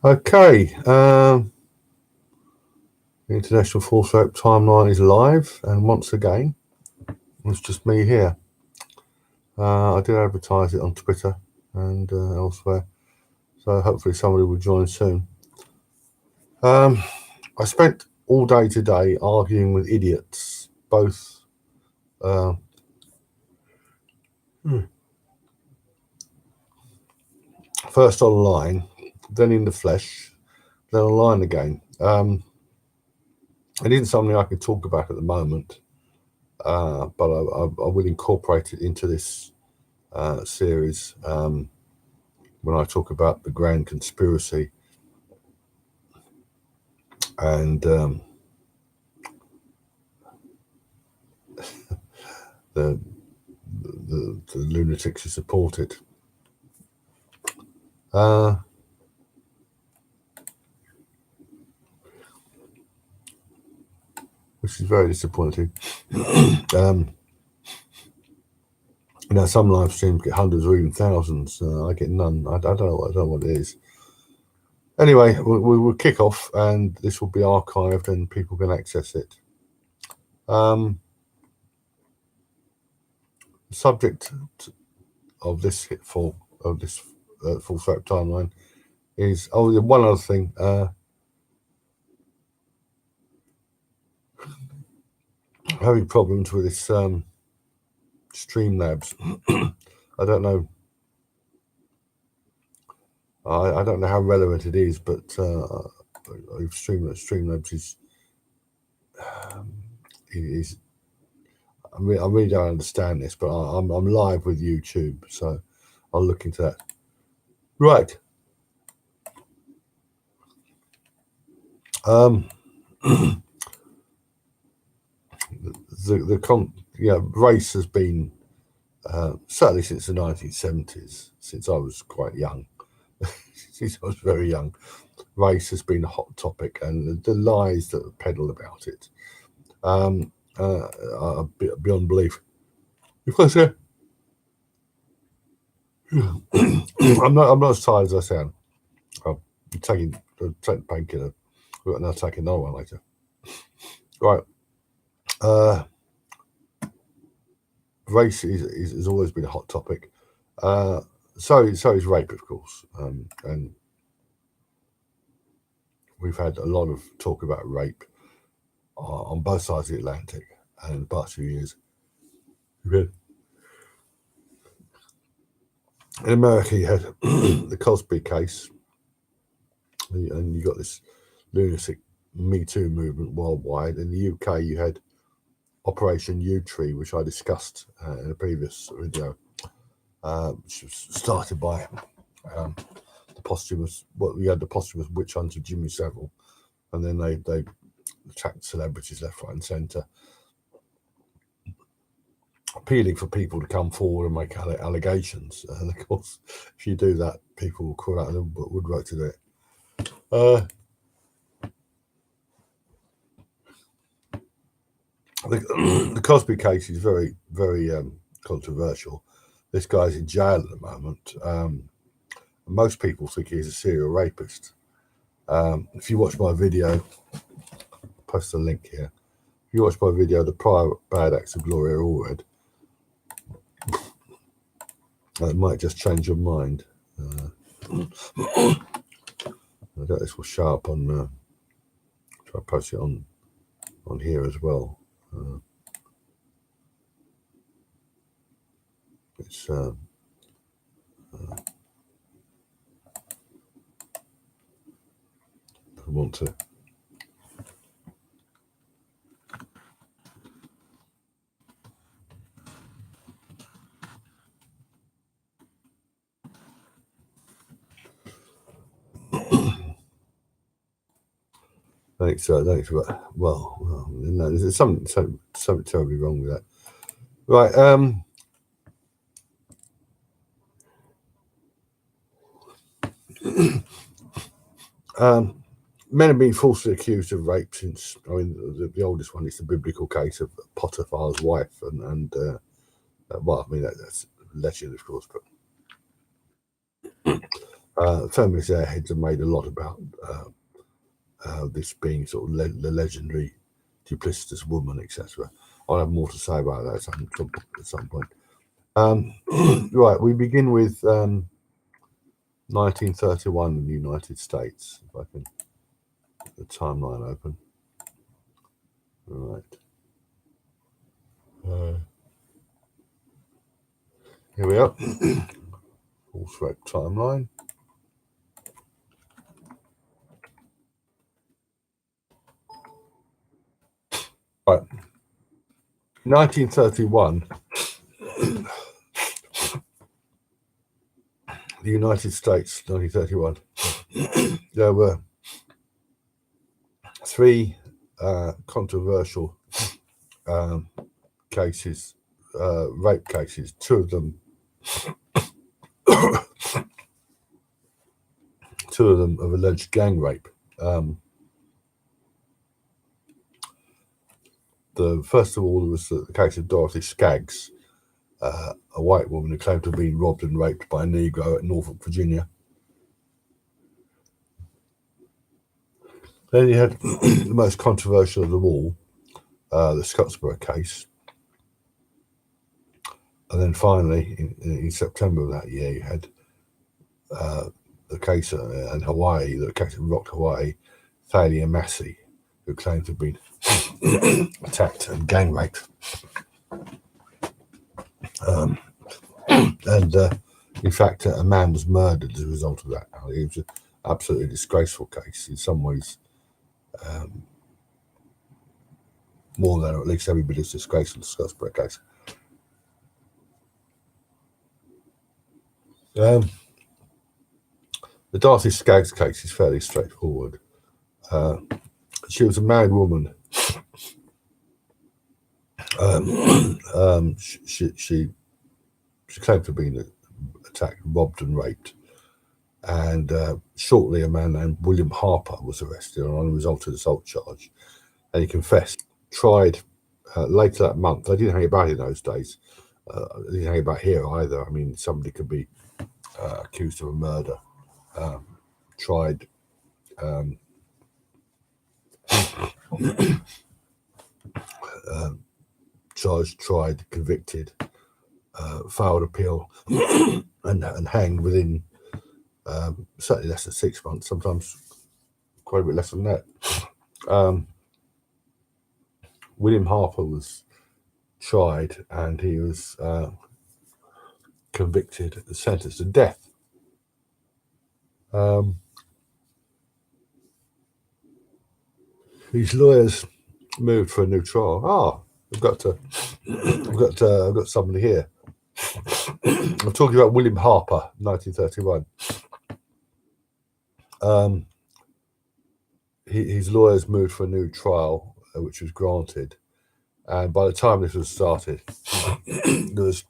Okay, the International Full Soap Timeline is live, and once again, it's just me here. I did advertise it on Twitter and elsewhere, so hopefully somebody will join soon. I spent all day today arguing with idiots, both first online, then in the flesh, then online again. It isn't something I can talk about at the moment, but I will incorporate it into this series when I talk about the grand conspiracy and the lunatics who support it. Which is very disappointing. Some live streams get hundreds or even thousands. I get none. I don't know what it is. Anyway, we'll kick off, and this will be archived, and people can access it. The subject of this full soap timeline is one other thing. Having problems with this Streamlabs. I don't know. I don't know how relevant it is, but Streamlabs is. I really don't understand this, but I'm live with YouTube, so I'll look into that. Right. Race has been certainly since the 1970s, since I was quite young, since I was very young. Race has been a hot topic, and the lies that are peddled about it are beyond belief. Because I'm not as tired as I sound. I'm taking painkiller. I'll take another one later. Right. Race has always been a hot topic. So is rape, of course, and we've had a lot of talk about rape on both sides of the Atlantic, and in the past few years, in America you had the Cosby case, and you got this lunatic Me Too movement worldwide. In the UK, you had Operation U-Tree, which I discussed in a previous video, which was started by the posthumous witch hunt of Jimmy Savile, and then they attacked celebrities left, right, and centre, appealing for people to come forward and make allegations. And of course, if you do that, people will crawl out of the woodwork to do it. The Cosby case is very, very controversial. This guy's in jail at the moment. Most people think he's a serial rapist. If you watch my video, I'll post a link here. If you watch my video, The Prior Bad Acts of Gloria Allred, it might just change your mind. I doubt this will show up on. Try to post it on here as well. It's I want to. Thanks. Well, no, there's something terribly wrong with that. Right. Men have been falsely accused of rape since. I mean, the oldest one is the biblical case of Potiphar's wife, and well, I mean that's legend, of course, but Feminist airheads have made a lot about this being sort of the legendary duplicitous woman, etc. I'll have more to say about that at some point. Right, we begin with 1931 in the United States. If I can get the timeline open. All right. Here we are. Full thread timeline. Right. 1931. The United States, 1931. There were three controversial cases, rape cases. Two of them of alleged gang rape. The first of all was the case of Dorothy Skaggs, a white woman who claimed to have been robbed and raped by a Negro at Norfolk, Virginia. Then you had the most controversial of them all, the Scottsboro case. And then finally, in September of that year, you had the case in Hawaii, the case that rocked Hawaii, Thalia Massey, who claimed to have been attacked and gang raped. And in fact, a man was murdered as a result of that. It was an absolutely disgraceful case in some ways, more than, or at least every bit as disgraceful as the Scottsboro case. The Dorothy Skaggs case is fairly straightforward. She was a married woman. She claimed to have been attacked, robbed, and raped. And shortly, a man named William Harper was arrested on an unresulted assault charge, and he confessed. Tried later that month. They didn't hang about in those days. They didn't hang about here either. I mean, somebody could be accused of a murder, tried. Charged, tried, convicted, filed appeal, and hanged within certainly less than 6 months, sometimes quite a bit less than that. William Harper was tried and he was convicted and sentenced to death. His lawyers moved for a new trial. I've got somebody here. I'm talking about William Harper, 1931. His lawyers moved for a new trial, which was granted. And by the time this was started, there was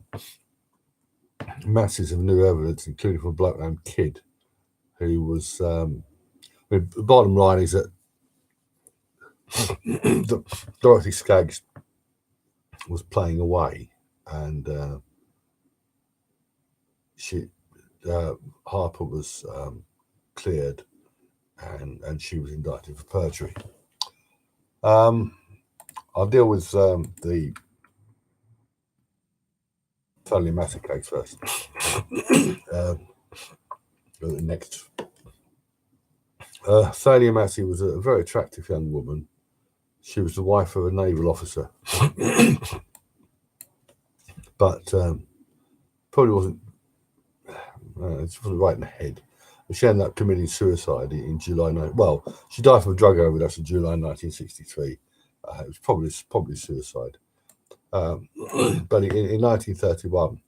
masses of new evidence, including from a bloke named Kidd, who was. The bottom line is that Dorothy Skaggs was playing away, and Harper was cleared, and she was indicted for perjury. I'll deal with the Thalia Massey case first. The next. Thalia Massey was a very attractive young woman. She was the wife of a naval officer, but probably wasn't. It wasn't right in the head. She ended up committing suicide in July. She died from a drug overdose in July 1963. It was probably suicide. But in 1931,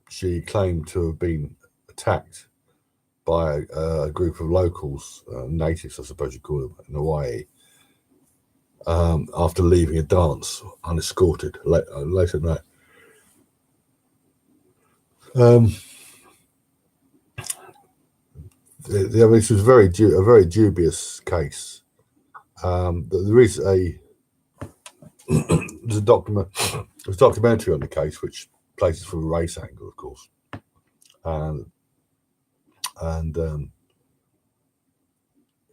she claimed to have been attacked by a group of locals, natives, I suppose you call them, in Hawaii, after leaving a dance unescorted late at night. This was a very dubious case. There is there's a documentary on the case which places from a race angle, of course. and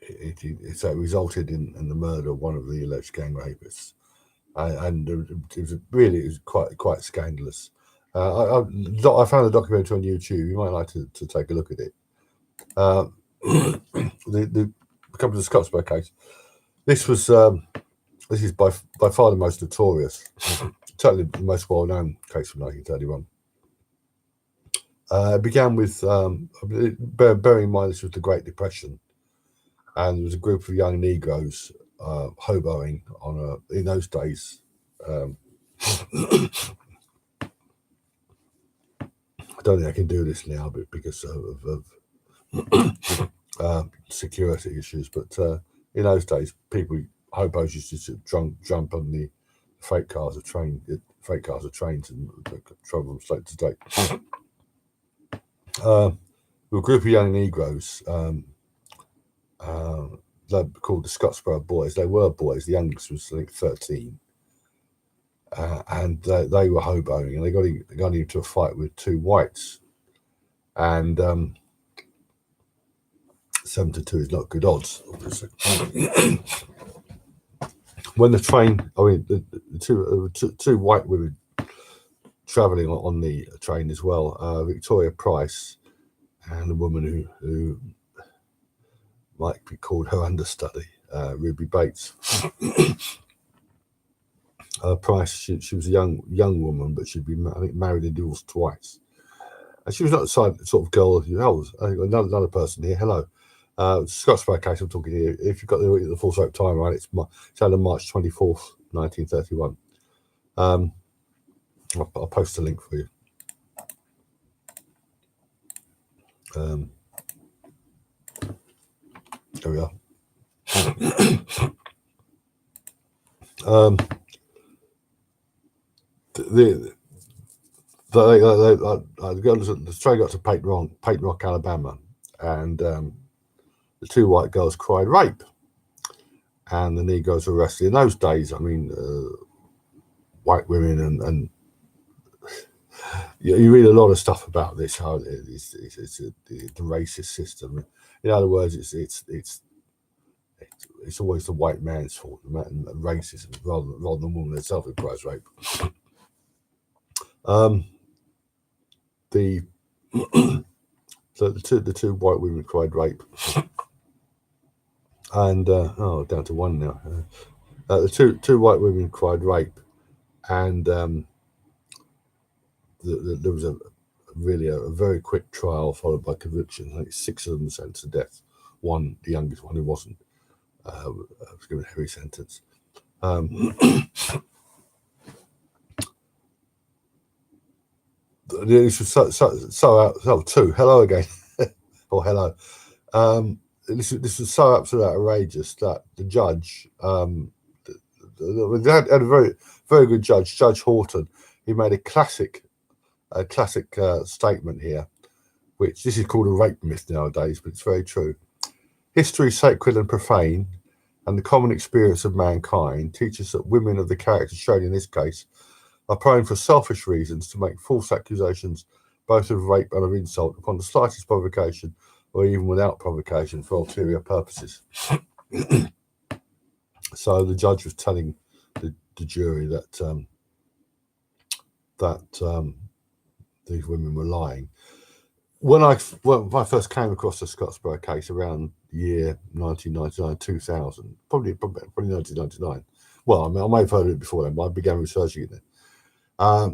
it resulted in the murder of one of the alleged gang rapists, and it was quite scandalous. I found a documentary on YouTube. You might like to take a look at it. The come to the Scottsboro case. This is by far the most notorious, certainly the most well-known case from 1931. It began with, bearing in mind this was the Great Depression, and there was a group of young Negroes hoboing on in those days. I don't think I can do this now, but because of security issues. But in those days, hobos used to jump on the freight cars of trains and travel from state to state. A group of young Negroes, they're called the Scottsboro Boys. They were boys. The youngest was, I think, 13. And they were hoboing, and they got into a fight with two whites. And 7-2 is not good odds, obviously. When the train, the two white women travelling on the train as well, Victoria Price and a woman who might be called her understudy, Ruby Bates. Price, she was a young woman, but she'd been, I think, married and divorced twice. And she was not the sort of girl who else. Another person here. Hello. Scottsboro case I'm talking here. If you've got the full soap timeline, it's on March 24th, 1931. I'll post a link for you. There we are. The train got to Peyton Rock, Alabama, and the two white girls cried rape, and the Negroes were arrested. In those days, I mean, white women and you read a lot of stuff about this, how it's the racist system. In other words, it's always the white man's fault, and racism, rather than the woman herself who cries rape. The two white women cried rape, and down to one now. The two white women cried rape, and there was a very quick trial followed by conviction. I think 6 of them were sentenced to death. One, the youngest one, who wasn't, was given a heavy sentence. This was so two. Hello again, or hello. This was so absolutely outrageous that the judge, they had a very good judge, Judge Horton. He made a classic statement here, which this is called a rape myth nowadays, but it's very true. History, sacred and profane, and the common experience of mankind teach us that women of the character shown in this case are prone for selfish reasons to make false accusations both of rape and of insult upon the slightest provocation, or even without provocation, for ulterior purposes. So the judge was telling the jury that these women were lying. When I first came across the Scottsboro case around the year 1999, 2000, probably 1999. Well, I mean, I may have heard of it before then, but I began researching it then. I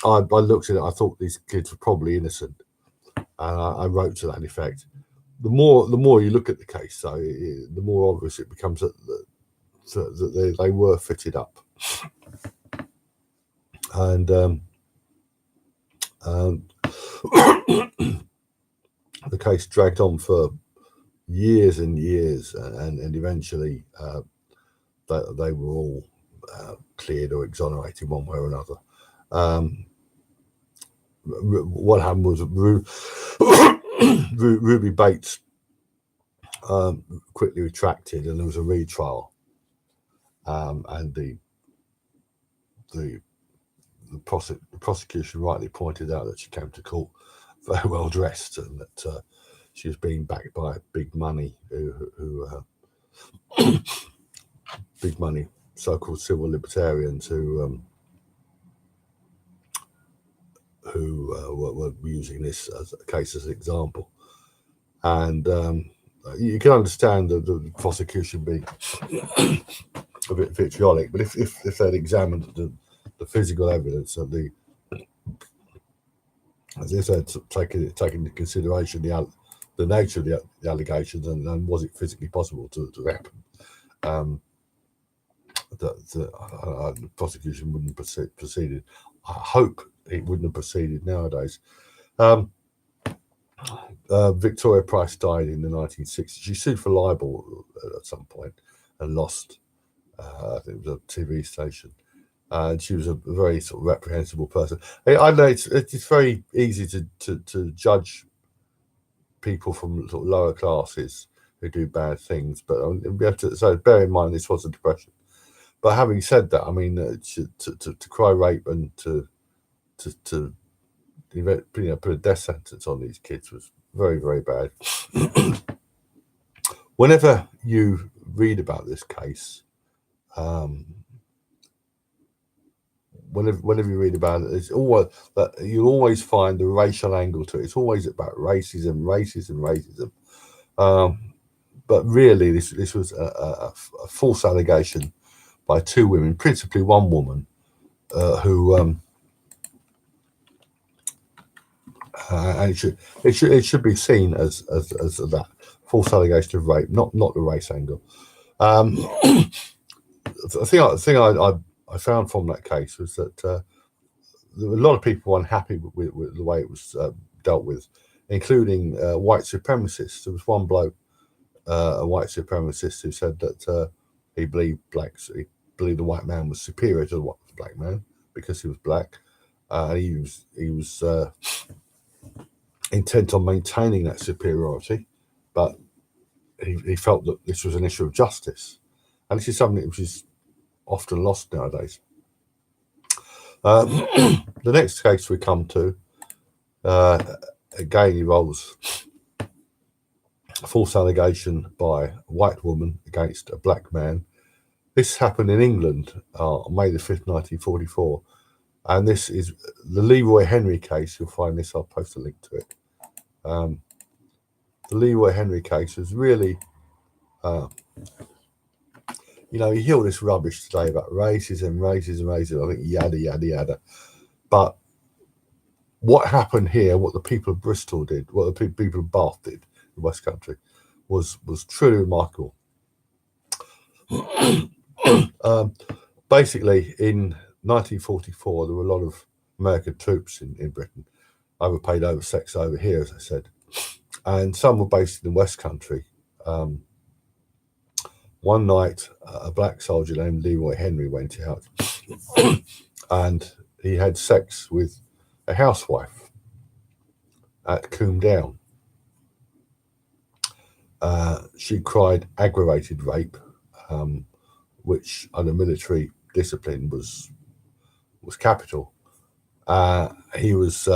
looked at it. I thought these kids were probably innocent, and I wrote to that effect. The more you look at the case, though, the more obvious it becomes that they were fitted up, and the case dragged on for years and years, and eventually they were all cleared or exonerated one way or another. What happened was Ruby Bates quickly retracted, and there was a retrial, and the prosecution rightly pointed out that she came to court very well dressed, and that she was being backed by big money, big money so-called civil libertarians who were using this as a case as an example. And you can understand the prosecution being a bit vitriolic, but if they'd examined the physical evidence of as if they'd taken into consideration the nature of the allegations and was it physically possible to happen, the prosecution wouldn't have proceeded. I hope it wouldn't have proceeded nowadays. Victoria Price died in the 1960s. She sued for libel at some point and lost. I think it was a TV station. And she was a very sort of reprehensible person. I know it's very easy to judge people from sort of lower classes who do bad things, but we have to so bear in mind this was a depression. But having said that, I mean to cry rape and to put a death sentence on these kids was very, very bad. Whenever you read about this case, whenever you read about it, it's always that you'll always find the racial angle to it. It's always about racism. But really, this was a false allegation by two women, principally one woman, who and it should be seen as that false allegation of rape, not the race angle. The thing I found from that case was that there were a lot of people unhappy with the way it was dealt with, including white supremacists. There was one bloke, a white supremacist, who said that he believed the white man was superior to the black man because he was black, and he was intent on maintaining that superiority, but he felt that this was an issue of justice, and this is something which is often lost nowadays. The next case we come to again involves a false allegation by a white woman against a black man. This happened in England on May the 5th, 1944, and this is the Leroy Henry case. You'll find this, I'll post a link to it. The Leroy Henry case was really, you hear all this rubbish today about racism. I think yada. But what happened here, what the people of Bristol did, what the people of Bath did in West Country, was truly remarkable. Basically, in 1944, there were a lot of American troops in Britain, overpaid, oversexed over here, as I said, and some were based in the West Country. One night, a black soldier named Leroy Henry went out and he had sex with a housewife at Coombe Down. She cried aggravated rape, which under military discipline was capital. He was.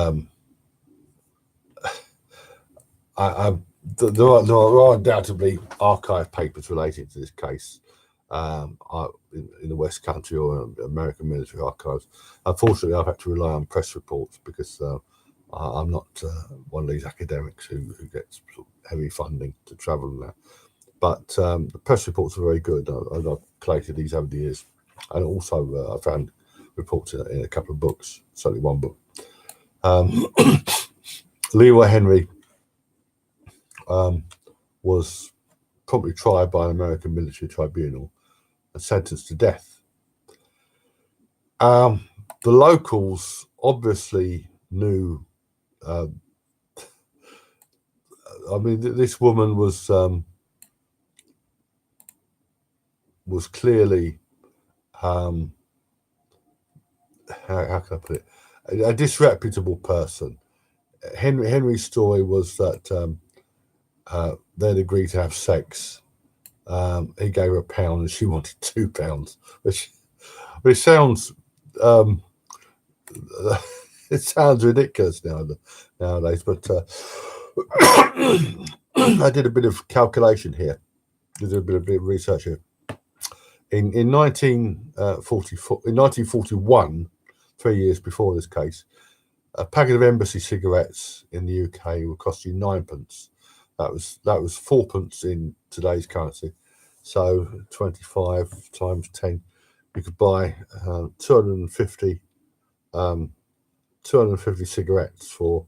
There are undoubtedly archive papers relating to this case in the West Country or American military archives. Unfortunately, I've had to rely on press reports because I'm not one of these academics who gets heavy funding to travel and that. But the press reports are very good. I've collated these over the years, and also I found reports in a couple of books, certainly one book. Leroy Henry was probably tried by an American military tribunal and sentenced to death. The locals obviously knew. This woman was clearly, how can I put it, a disreputable person. Henry's story was that they'd agreed to have sex. He gave her £1 and she wanted £2, which sounds It sounds ridiculous nowadays, but I did a bit of calculation here. Did a bit of research here. In 1941, 3 years before this case, a packet of embassy cigarettes in the UK would cost you 9p. That was 4p in today's currency. So 25 times 10, you could buy 250 cigarettes for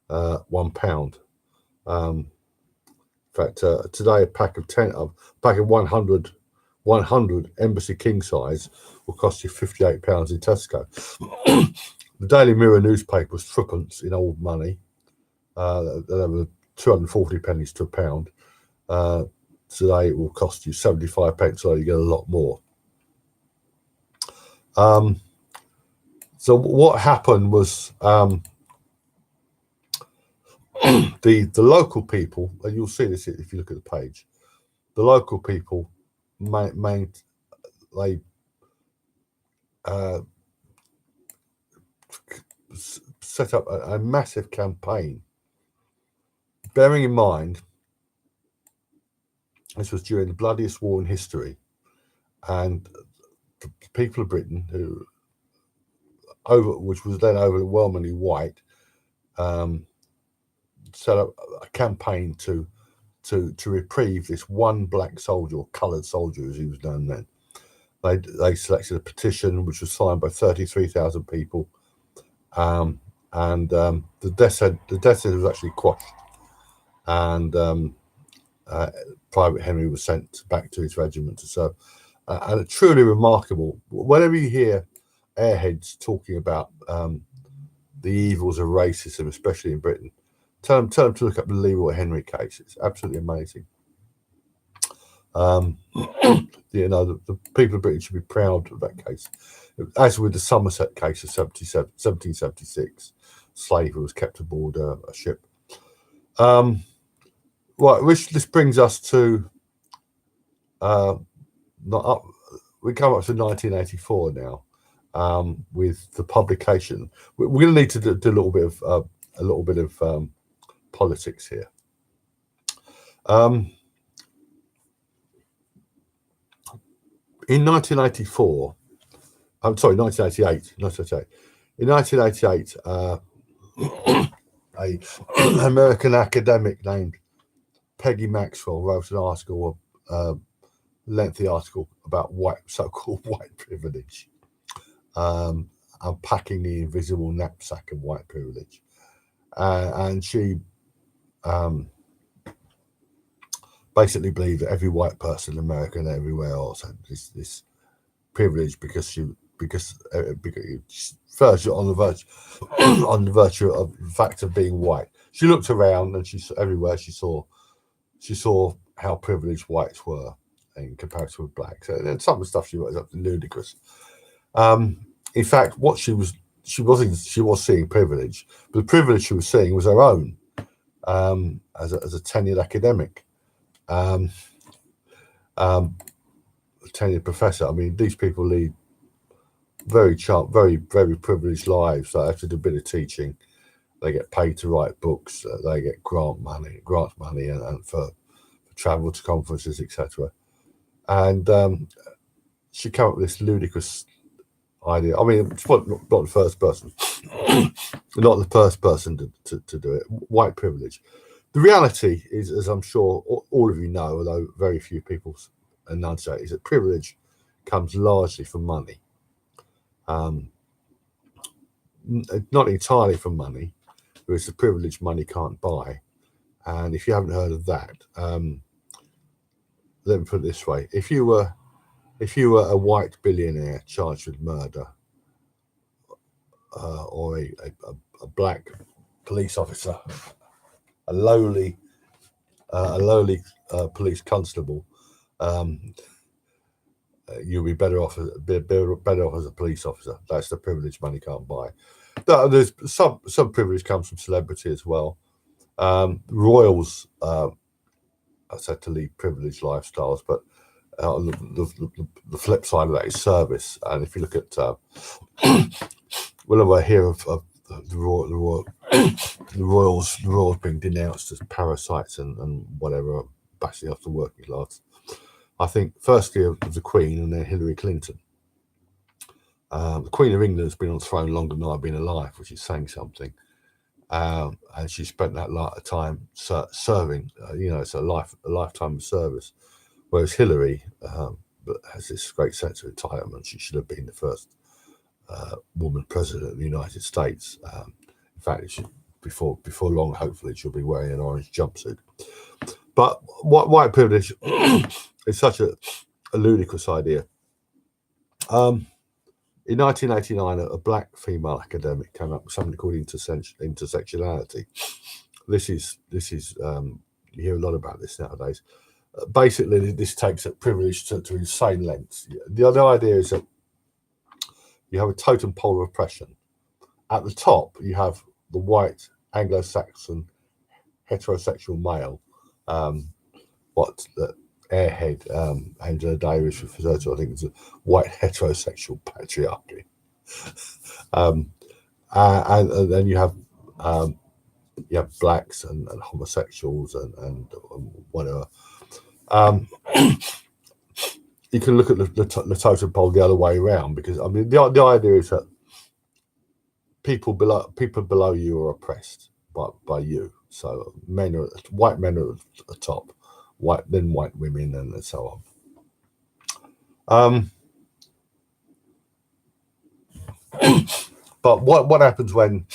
£1. In fact, today a pack of 100 embassy king size will cost you £58 in Tesco. The Daily Mirror newspaper was 3p in old money. There were 240 pennies to a pound. Today it will cost you 75p, so you get a lot more. So what happened was the local people, and you'll see this if you look at the page, the local people set up a massive campaign, bearing in mind this was during the bloodiest war in history, and the people of Britain, which was then overwhelmingly white, set up a campaign to reprieve this one black soldier, or coloured soldier as he was known then. They selected a petition which was signed by 33,000 people, and the death sentence was actually quashed, and Private Henry was sent back to his regiment to serve. And it's truly remarkable. Whenever you hear airheads talking about the evils of racism, especially in Britain, tell them to look up the Leroy Henry case. It's absolutely amazing. The people of Britain should be proud of that case. As with the Somerset case of 1776, slavery was kept aboard a ship. Right, this brings us to we come up to 1984 now, with the publication. We're going to need to do a little bit of politics here. In 1988. In 1988, an American academic named Peggy Maxwell wrote an article, lengthy article about so-called white privilege, unpacking the invisible knapsack of white privilege, and she basically believed that every white person in America and everywhere else had this privilege because first on the virtue of the fact of being white. She looked around and everywhere she saw how privileged whites were in comparison with blacks. And some of the stuff she wrote was ludicrous. In fact, what she was seeing privilege, but the privilege she was seeing was her own as a tenured academic, tenured professor. I mean, these people lead very privileged lives. They have to do a bit of teaching. They get paid to write books. They get grant money, and for travel to conferences, etc. And she came up with this ludicrous idea. I mean, it's not the first person, not the first person to do it. White privilege. The reality is, as I'm sure all of you know, although very few people enunciate, is that privilege comes largely from money. Not entirely from money, but it's a privilege money can't buy. And if you haven't heard of that, let me put it this way: if you were a white billionaire charged with murder, or a black police officer, a lowly police constable, you'll be better off as a police officer. That's the privilege money can't buy. There's some privilege comes from celebrity as well. Royals are said to lead privileged lifestyles, but the flip side of that is service. And if you look at whenever I hear of the royals being denounced as parasites and whatever, bashing off the working class. I think firstly of the Queen and then Hillary Clinton. The Queen of England has been on the throne longer than I've been alive, which is saying something. And she spent that lot of time serving. It's a lifetime of service. Whereas Hillary has this great sense of entitlement. She should have been the first woman president of the United States. In fact, before long, hopefully, she'll be wearing an orange jumpsuit. But white privilege is such a ludicrous idea. In 1989, a black female academic came up with something called intersectionality. This is you hear a lot about this nowadays. Basically, this takes privilege to insane lengths. The other idea is that you have a totem pole of oppression. At the top, you have the white Anglo-Saxon heterosexual male, the airhead Angela Davis referred to, I think it's a white heterosexual patriarchy. And then you have blacks and homosexuals and whatever. You can look at the totem pole the other way around, because I mean the idea is that people below you are oppressed by you. So white men are at the top, white women, and so on. But what happens when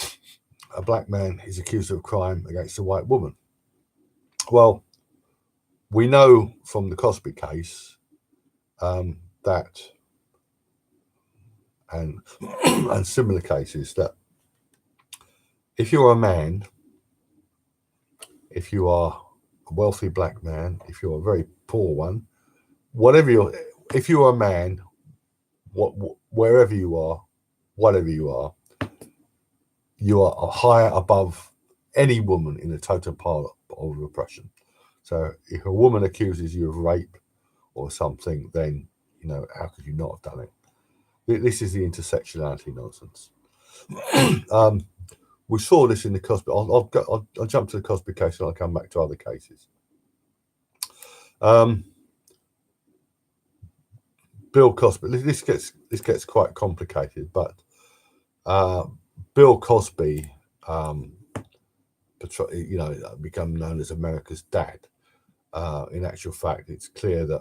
a black man is accused of a crime against a white woman? Well, we know from the Cosby case that, and similar cases, that if you're a man, if you are a wealthy black man, if you're a very poor one, if you are a man, wherever you are, whatever you are higher above any woman in the totem pole of oppression. So if a woman accuses you of rape or something, then how could you not have done it? This is the intersectionality nonsense. We saw this in the Cosby. I'll jump to the Cosby case and I'll come back to other cases. Bill Cosby. This gets quite complicated, but Bill Cosby, become known as America's dad. In actual fact, it's clear that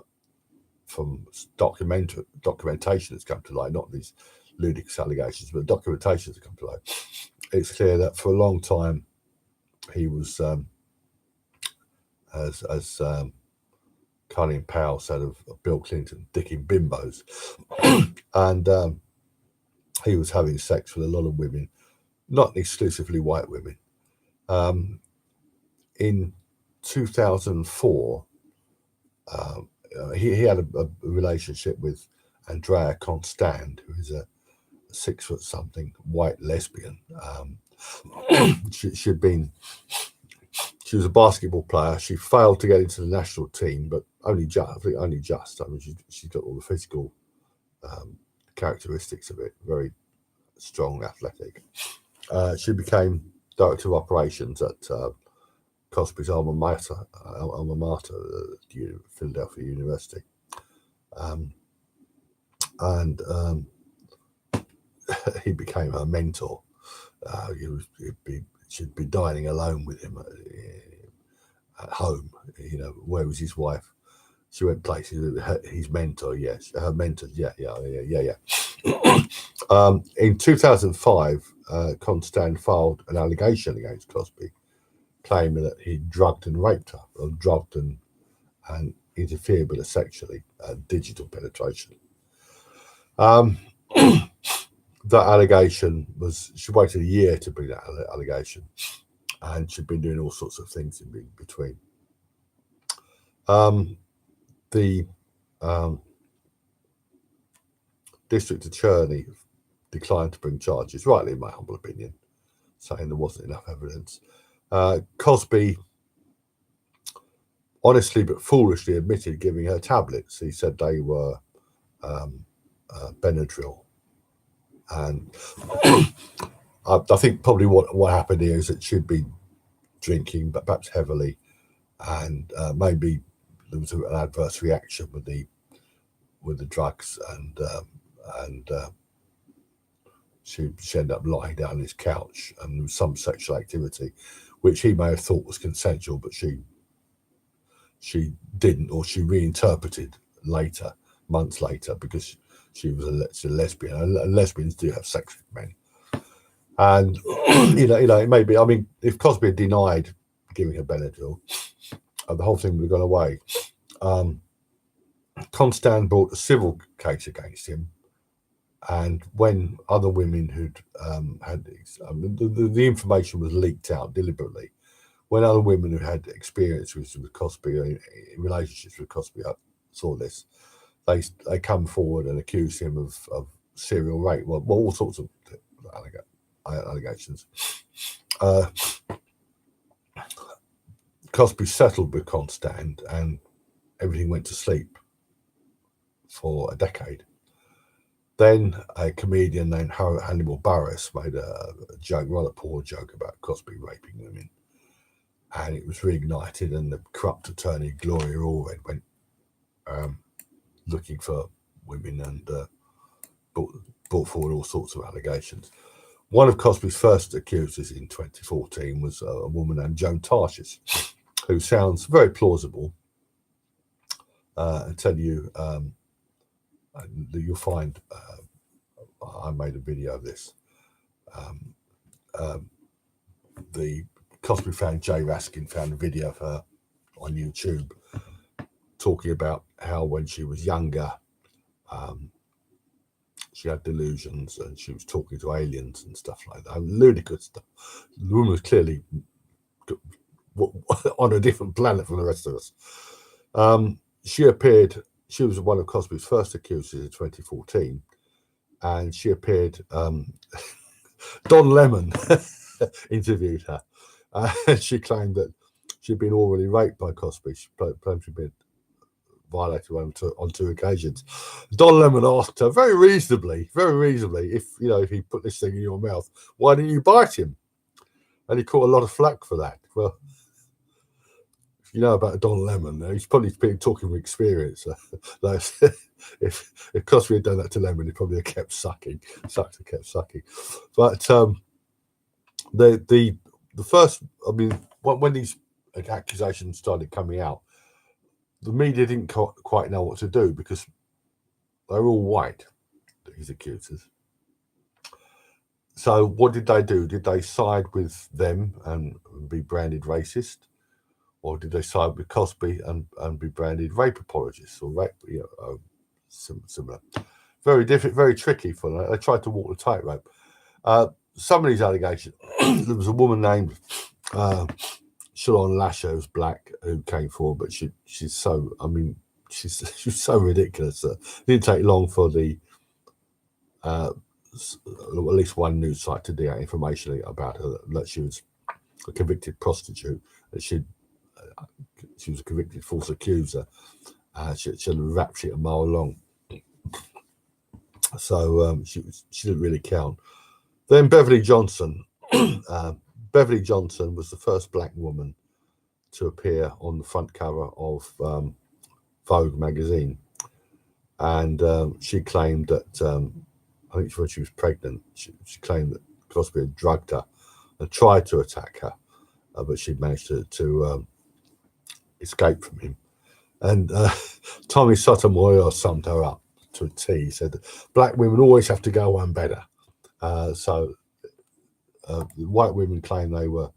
from documentation that's come to light, not these ludicrous allegations, but documentation that's come to light, it's clear that for a long time he was, as Colin Powell said of Bill Clinton, dicking bimbos, and he was having sex with a lot of women, not exclusively white women. In 2004, he had a relationship with Andrea Constand, who is a 6-foot-something white lesbian. She was a basketball player. She failed to get into the national team, but only just. I mean, she's got all the physical characteristics of it. Very strong, athletic. She became director of operations at Cosby's alma mater, Philadelphia University, and he became her mentor. She'd be dining alone with him at home. Where was his wife? She went places. His mentor, yes, her mentor, yeah. In 2005, Constant filed an allegation against Cosby, claiming that he drugged and raped her, or drugged and interfered with her sexually, digital penetration. That allegation she waited a year to bring that allegation, and she'd been doing all sorts of things in between. The district attorney declined to bring charges, rightly in my humble opinion, saying there wasn't enough evidence. Cosby honestly but foolishly admitted giving her tablets. He said they were Benadryl, and I think probably what happened here is that she'd been drinking, but perhaps heavily, and maybe there was an adverse reaction with the drugs, and she ended up lying down on his couch, and there was some sexual activity, which he may have thought was consensual, but she didn't, or she reinterpreted later, months later, because she was a lesbian, and lesbians do have sex with men. And it may be. I mean, if Cosby had denied giving her Benadryl, the whole thing would have gone away. Constant brought a civil case against him, and when other women who'd had the information was leaked out deliberately, when other women who had experience with Cosby, in relationships with Cosby, saw this, they come forward and accuse him of serial rape. Well, all sorts of allegations. Cosby settled with Constant, and everything went to sleep for a decade. Then a comedian named Hannibal Buress made a joke, rather poor joke, about Cosby raping women, and it was reignited, and the corrupt attorney Gloria Allred went looking for women and brought forward all sorts of allegations. One of Cosby's first accusers in 2014 was a woman named Joan Tarshish, who sounds very plausible. I tell you, you'll find, I made a video of this. The Cosby fan Jay Raskin found a video of her on YouTube talking about how when she was younger, she had delusions and she was talking to aliens and stuff like that. Ludicrous stuff. The woman was clearly on a different planet from the rest of us. She was one of Cosby's first accusers in 2014, and she appeared. Don Lemon interviewed her, and she claimed that she'd been orally raped by Cosby. She claimed she'd been violated on two occasions. Don Lemon asked her very reasonably, if he put this thing in your mouth, why didn't you bite him? And he caught a lot of flack for that. Well, if you know about Don Lemon, he's probably been talking from experience. If Cosby had done that to Lemon, he probably have kept sucking. But the first, I mean, when these accusations started coming out, the media didn't quite know what to do, because they're all white, these accusers. So what did they do? Did they side with them and be branded racist, or did they side with Cosby and be branded rape apologists, or rape, similar? Very different, very tricky for them. They tried to walk the tightrope. Some of these allegations, there was a woman named Shalon Lasher, who's black, who came forward, but she's so, I mean, she's so ridiculous that it didn't take long for the at least one news site to dig out information about her, that she was a convicted prostitute, that she was a convicted false accuser. She had a rap sheet a mile long, so she didn't really count. Then Beverly Johnson. Beverly Johnson was the first black woman to appear on the front cover of Vogue magazine, and she claimed that I think when she was pregnant, she claimed that Cosby had drugged her and tried to attack her, but she'd managed to escape from him. And Tommy Sotomayor summed her up to a T. He said, black women always have to go one better. So the white women claimed they were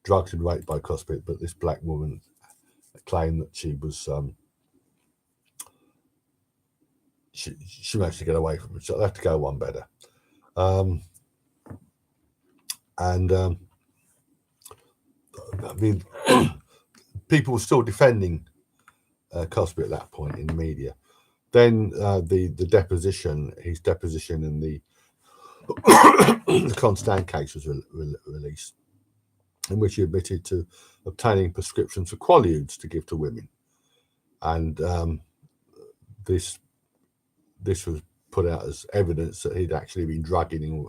drugged and raped by Cosby, but this black woman claimed that she was she managed to get away from it. So they have to go one better. I mean, people were still defending Cosby at that point in the media. Then the deposition, his deposition in the Constant case was released, in which he admitted to obtaining prescriptions for Quaaludes to give to women, and this was put out as evidence that he'd actually been drugging and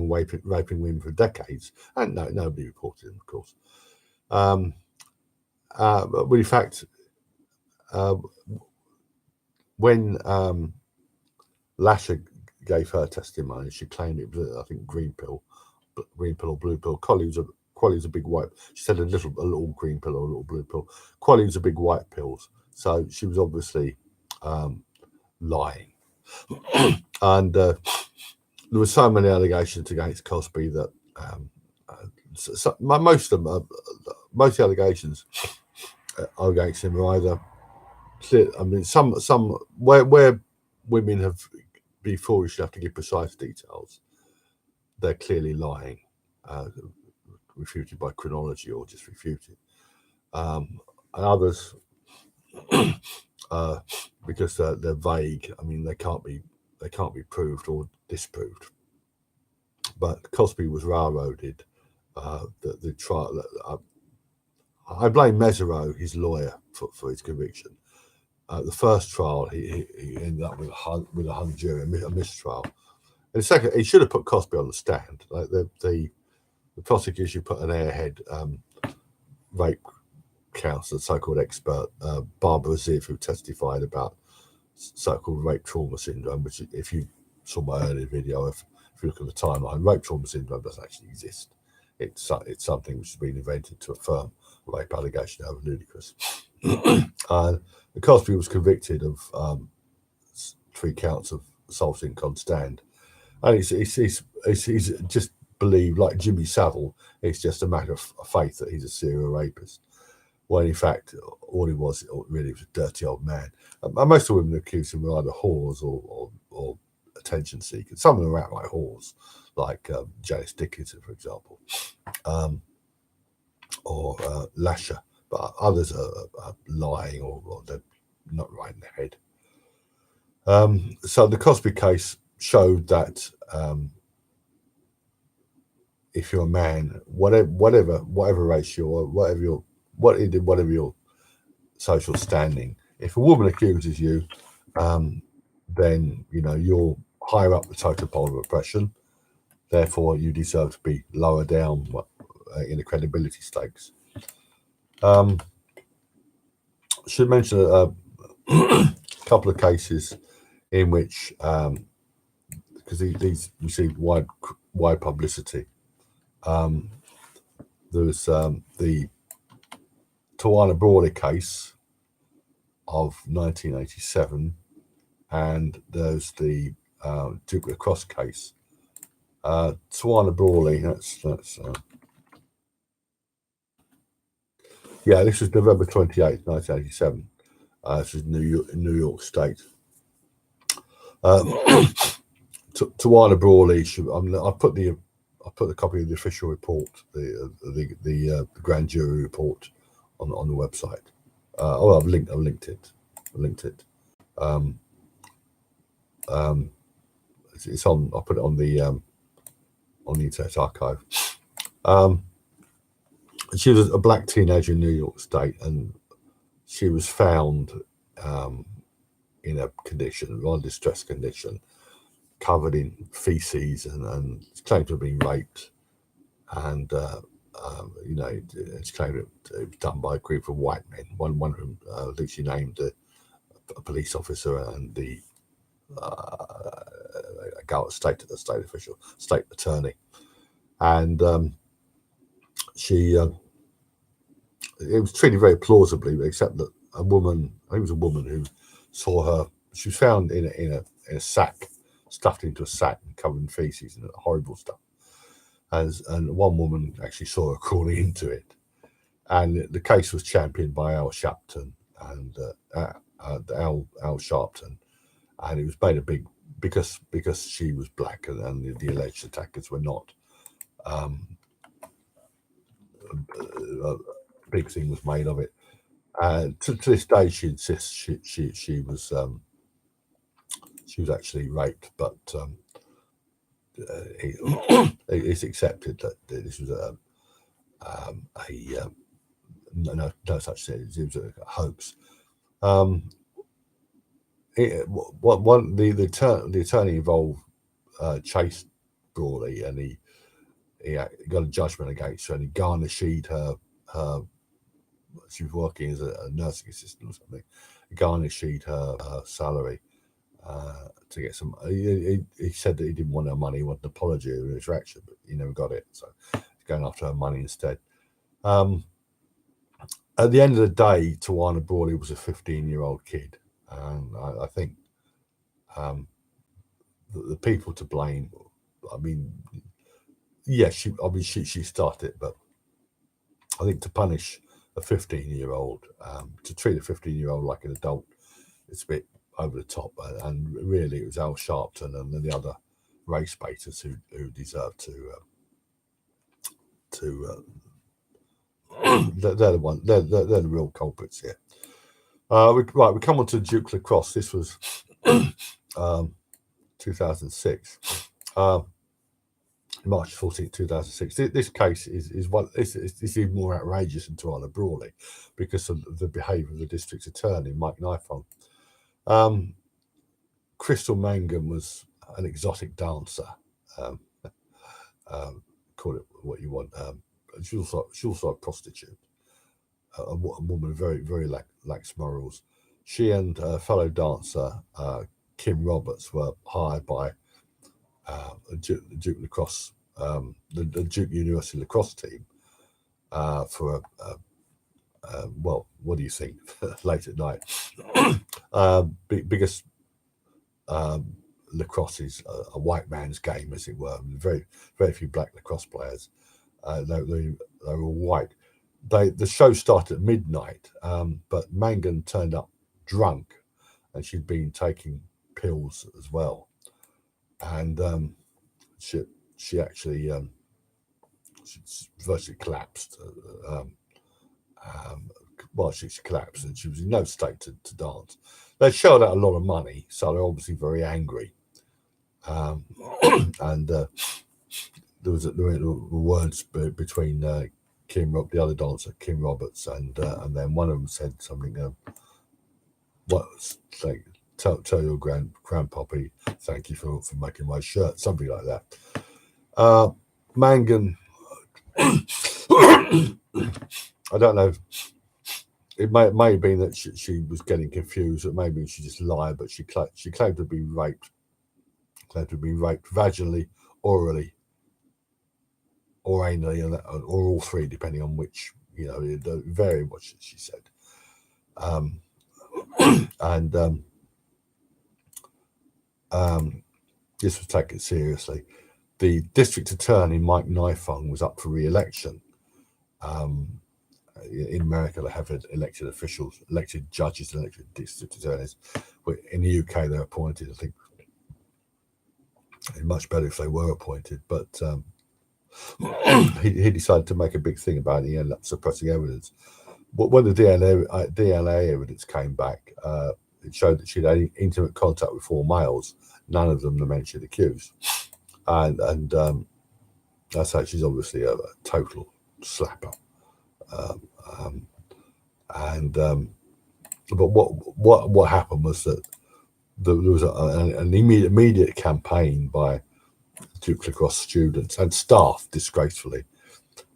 raping women for decades, and nobody reported him, of course. But in fact, when Lasher gave her testimony, she claimed it was, I think, green pill or blue pill. Quali was a big white. She said a little green pill or a little blue pill. Quali was a big white pills. So she was obviously lying. And there were so many allegations against Cosby that most allegations against him are either clear. I mean, some where women have been foolish enough to give precise details, they're clearly lying, refuted by chronology or just refuted. And others, because they're vague. I mean, they can't be proved or disproved. But Cosby was railroaded. The trial. I blame Mesereau, his lawyer, for his conviction. The first trial, he ended up with a hung jury, a mistrial. And the second, he should have put Cosby on the stand. Like the prosecution put an airhead rape counselor, so-called expert, Barbara Ziv, who testified about so-called rape trauma syndrome, which, if you saw my earlier video, if you look at the timeline, rape trauma syndrome doesn't actually exist. It's something which has been invented to affirm a rape allegation over ludicrous. Cosby was convicted of 3 counts of assaulting Constand, and he's just believed, like Jimmy Savile, it's just a matter of faith that he's a serial rapist. When in fact, all he was really was a dirty old man. Most of the women accused him were either whores or attention seekers. Some of them were outright whores, like Janice Dickinson, for example, or Lasher. But others are lying or they're not right in their head. So the Cosby case showed that if you're a man, whatever race you are, whatever your social standing, if a woman accuses you, then you're higher up the totem pole of oppression. Therefore, you deserve to be lower down in the credibility stakes. Should mention a couple of cases in which, because these received wide publicity. There was the Tawana Brawley case of 1987, and there's the Duke Lacrosse case. Tawana Brawley, this was November 28th, 1987. This is New York State. Tawana Brawley, I put the copy of the official report, the grand jury report on the website. I've linked it. It's on. I'll put it on the Internet Archive. She was a black teenager in New York State, and she was found in a rather distressed condition, covered in feces, and claimed to have been raped. And it's claimed it was done by a group of white men. One of them, I think she named a police officer and the state official, state attorney, and it was treated very plausibly, except that a woman, I think it was a woman who saw her. She was found in a sack, stuffed into a sack and covered in feces and horrible stuff. And one woman actually saw her crawling into it. And the case was championed by Al Sharpton and Al Sharpton, and it was made a big, because she was black and the alleged attackers were not. A big thing was made of it. To this day, she insists she was actually raped, but it's accepted that this was no such thing. It was a hoax. The attorney involved chased Brawley, and he got a judgment against her, and he garnished her. She was working as a nursing assistant or something. He garnished her salary to get some. He said that he didn't want her money; he wanted an apology or an interaction, but he never got it. So he's going after her money instead. At the end of the day, Tawana Brawley was a 15-year-old kid, and I think the people to blame. I mean, yes, she started it, but I think to punish a 15-year-old, to treat a 15-year-old like an adult, it's a bit over the top. And really, it was Al Sharpton and the other race baiters who deserved to. They're the one. They're the real culprits here. We come on to Duke Lacrosse. This was 2006. March 14th, 2006. This case is one. It's even more outrageous than Tawana Brawley because of the behaviour of the district attorney, Mike Nifong. Crystal Mangan was an exotic dancer. Call it what you want. She was also a prostitute, a woman with very lax morals. She and fellow dancer Kim Roberts were hired by Duke Lacrosse, the Duke University lacrosse team, for well, what do you think? Late at night, biggest lacrosse is a white man's game, as it were. Very few black lacrosse players. They were all white. The show started at midnight, but Mangan turned up drunk, and she'd been taking pills as well, and she actually she virtually collapsed. She collapsed, and she was in no state to dance. They shelled out a lot of money, so they're obviously very angry. And there were words between the other dancer, Kim Roberts, and then one of them said something. Tell your grandpappy thank you for making my shirt, something like that. Mangan, I don't know. It may have been that she was getting confused, or maybe she just lied, but she claimed to be raped. Claimed to be raped vaginally, orally, or anally, or all three, depending on which, vary what she said. This was taken seriously. The district attorney, Mike Nifong, was up for re-election. In America, they have elected officials, elected judges, elected district attorneys. In the UK, they're appointed. I think it's much better if they were appointed, but he decided to make a big thing about it. He ended up suppressing evidence. But when the DNA evidence came back, it showed that she'd had intimate contact with 4 males, none of them the men she'd accused. And that's how she's obviously a total slapper. But what happened was that there was an immediate campaign by Duke Lacrosse students and staff, disgracefully,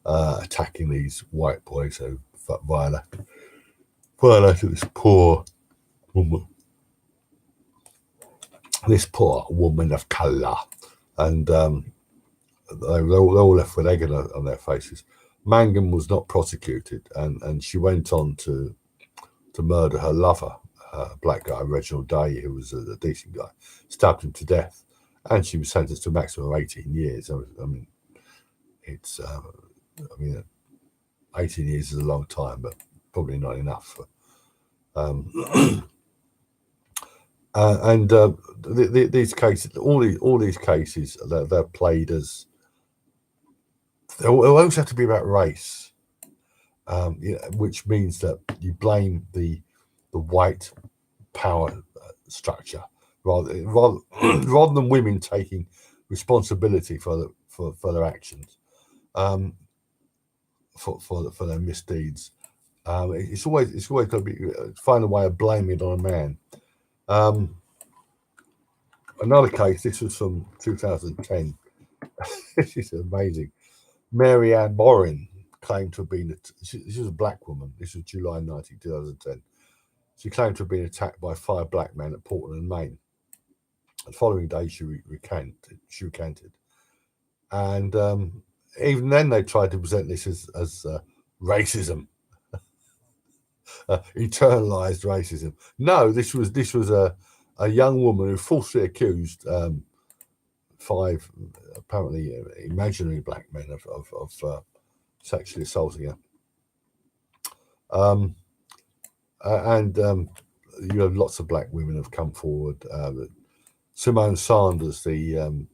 attacking these white boys who violated this poor woman of colour, and they're all left with egg on their faces. Mangan was not prosecuted, and she went on to murder her lover, a black guy, Reginald Day, who was a decent guy, stabbed him to death, and she was sentenced to a maximum of 18 years. I mean, it's 18 years is a long time, but probably not enough. These cases, all these cases, they're played as they always have to be about race, which means that you blame the white power structure rather than women taking responsibility for their actions, for their misdeeds. It's always got to be find a way of blaming it on a man. Another case. This was from 2010. This is amazing. Mary Ann Morin claimed to have been. She was a black woman. This was July 19, 2010. She claimed to have been attacked by 5 black men at Portland, Maine. The following day, she recanted. And even then, they tried to present this as racism, internalized racism. No, this was a young woman who falsely accused 5 apparently imaginary black men of sexually assaulting her. And you have lots of black women have come forward. Simone Sanders, the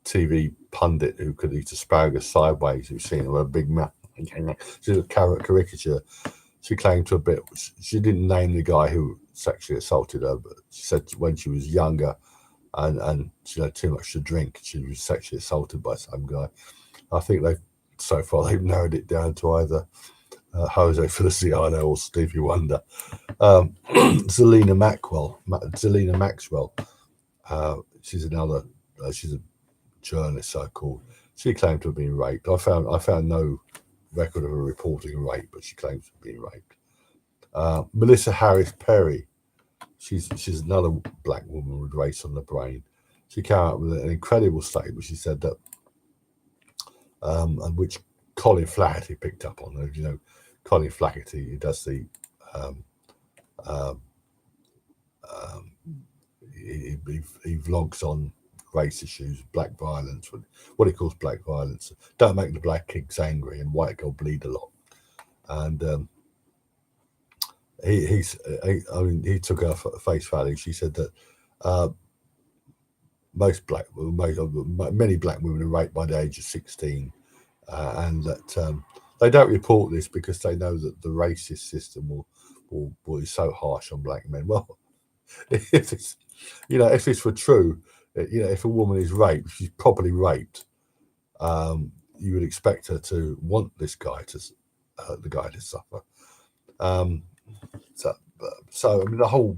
TV pundit who could eat asparagus sideways, who's seen her with a big mouth, she's a caricature. She claimed to a bit. She didn't name the guy who sexually assaulted her, but she said when she was younger and she had too much to drink, she was sexually assaulted by some guy. I think they've narrowed it down to either Jose Feliciano or Stevie Wonder. Zelina Maxwell. She's a journalist, so-called. She claimed to have been raped. I found no record of her reporting rape, but she claims to have been raped. Melissa Harris Perry. She's another black woman with race on the brain. She came out with an incredible statement. She said that, and which Colin Flaherty picked up on. You know, Colin Flaherty, who does the he vlogs on race issues, black violence, what he calls black violence. Don't make the black kids angry, and white girl bleed a lot. And he took her face value. She said that many black women are raped by the age of 16, and that they don't report this because they know that the racist system will be so harsh on black men. Well, if it's for true, if a woman is raped, she's properly raped, you would expect her to want the guy to suffer. So I mean, the whole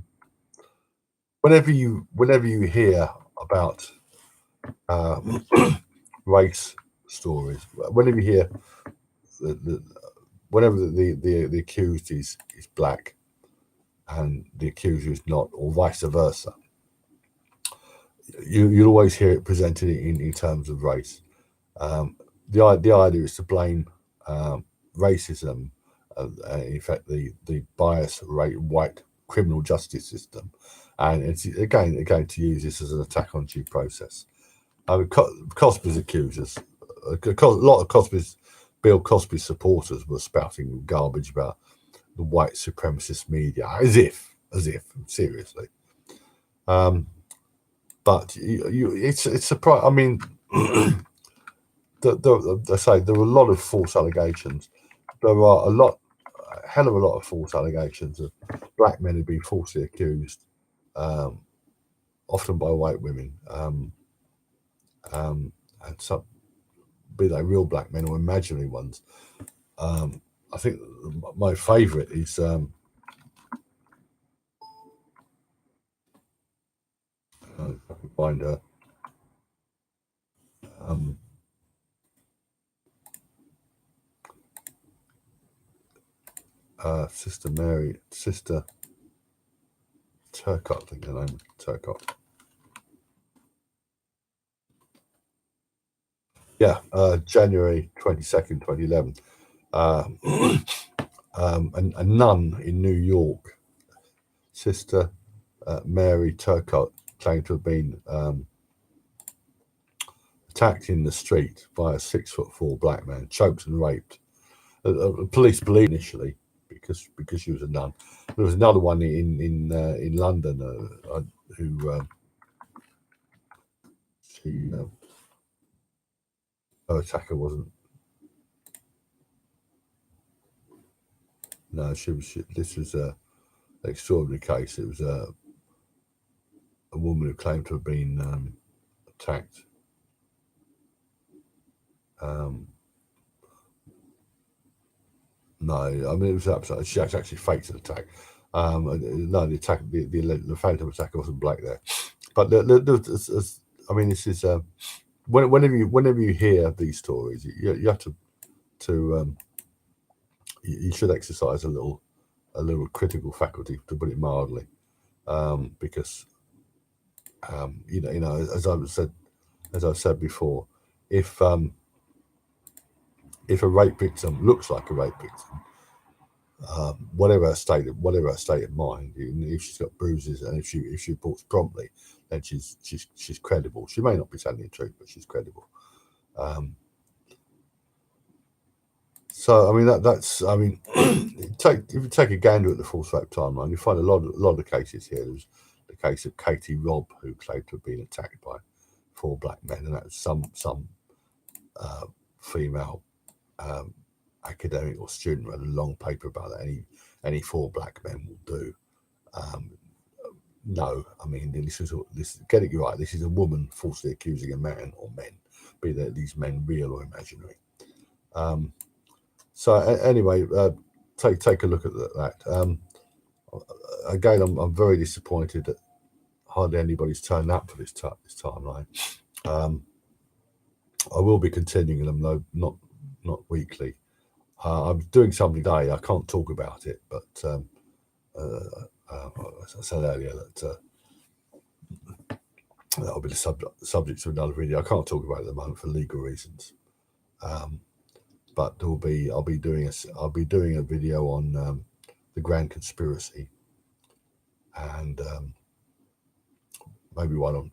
whenever you hear about race stories, whenever you hear whenever the accused is black and the accuser is not, or vice versa, you'll always hear it presented in terms of race. The idea is to blame racism, in fact, the bias white criminal justice system, and it's again to use this as an attack on due process. I mean, Cosby's accusers, a lot of Bill Cosby supporters were spouting garbage about the white supremacist media, as if seriously. But it's surprising. I mean, I say there are a lot of false allegations. There are a hell of a lot of false allegations of black men who've been falsely accused, often by white women, and some, be they real black men or imaginary ones. I think my favourite is if I can find her. Sister Turcott, I think her name, Turcott. Yeah, January 22nd, 2011. A nun in New York, Sister Mary Turcott, claimed to have been attacked in the street by a 6'4" black man, choked and raped. Police believed initially because she was a nun. There was another one in London who her attacker wasn't. No, this was an extraordinary case. It was a woman who claimed to have been attacked. No, I mean, it was absolutely. She actually faked an attack. No, the phantom attacker wasn't black there, but I mean, this is whenever you hear these stories, you have to you should exercise a little critical faculty, to put it mildly, because you know, as I've said before, if a rape victim looks like a rape victim, whatever her state of mind, if she's got bruises and if she reports promptly, then she's credible. She may not be telling the truth, but she's credible. So I mean if you take a gander at the false rape timeline, you find a lot of cases here. There's the case of Katie Robb, who claimed to have been attacked by 4 black men, and that's some female academic or student read a long paper about that. Any 4 black men will do. No, I mean, this get it right. This is a woman falsely accusing a man or men, be these men real or imaginary. So anyway, take a look at that. Again, I'm very disappointed that hardly anybody's turned up for this timeline. I will be continuing them, though not weekly. I'm doing something today. I can't talk about it, but as I said earlier, that'll be the subject of another video. I can't talk about it at the moment for legal reasons. But I'll be doing a video on the Grand Conspiracy, and maybe one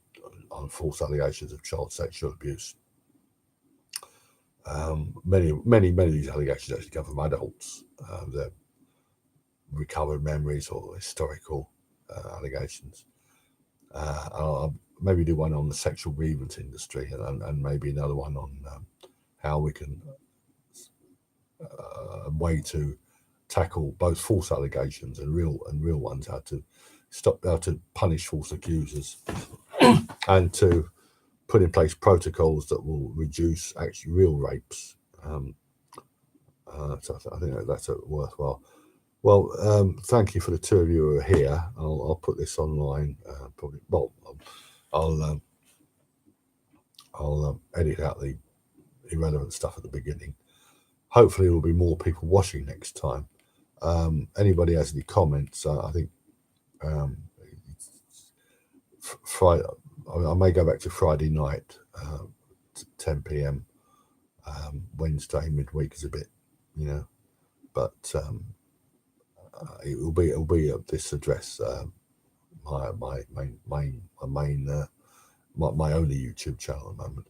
on false allegations of child sexual abuse. Many of these allegations actually come from adults. They're recovered memories or historical allegations. I'll maybe do one on the sexual grievance industry, and maybe another one on how we can a way to tackle both false allegations and real ones, how to punish false accusers, and to put in place protocols that will reduce actually real rapes. So I think that's worthwhile. Well, thank you for the 2 of you who are here. I'll put this online. Probably. Well, I'll edit out the irrelevant stuff at the beginning. Hopefully, there will be more people watching next time. Anybody has any comments? I think Friday. I may go back to Friday night, 10 p.m. Wednesday midweek is a bit, but it will be at this address, my only YouTube channel at the moment.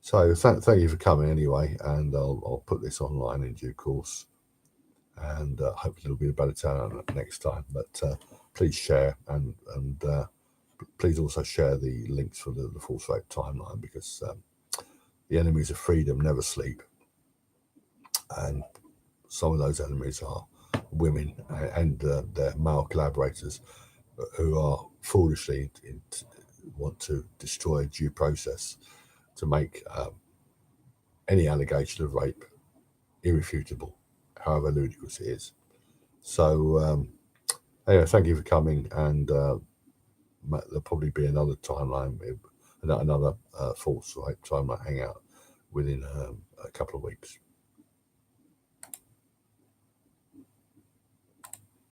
So thank you for coming anyway, and I'll put this online in due course, and hopefully it'll be a better turnout next time. But please share, and please also share the links for the false rape timeline, because the enemies of freedom never sleep, and some of those enemies are women and their male collaborators, who are foolishly want to destroy due process to make any allegation of rape irrefutable, however ludicrous it is. So anyway, thank you for coming, and there'll probably be another timeline, another false rape timeline hangout within a couple of weeks.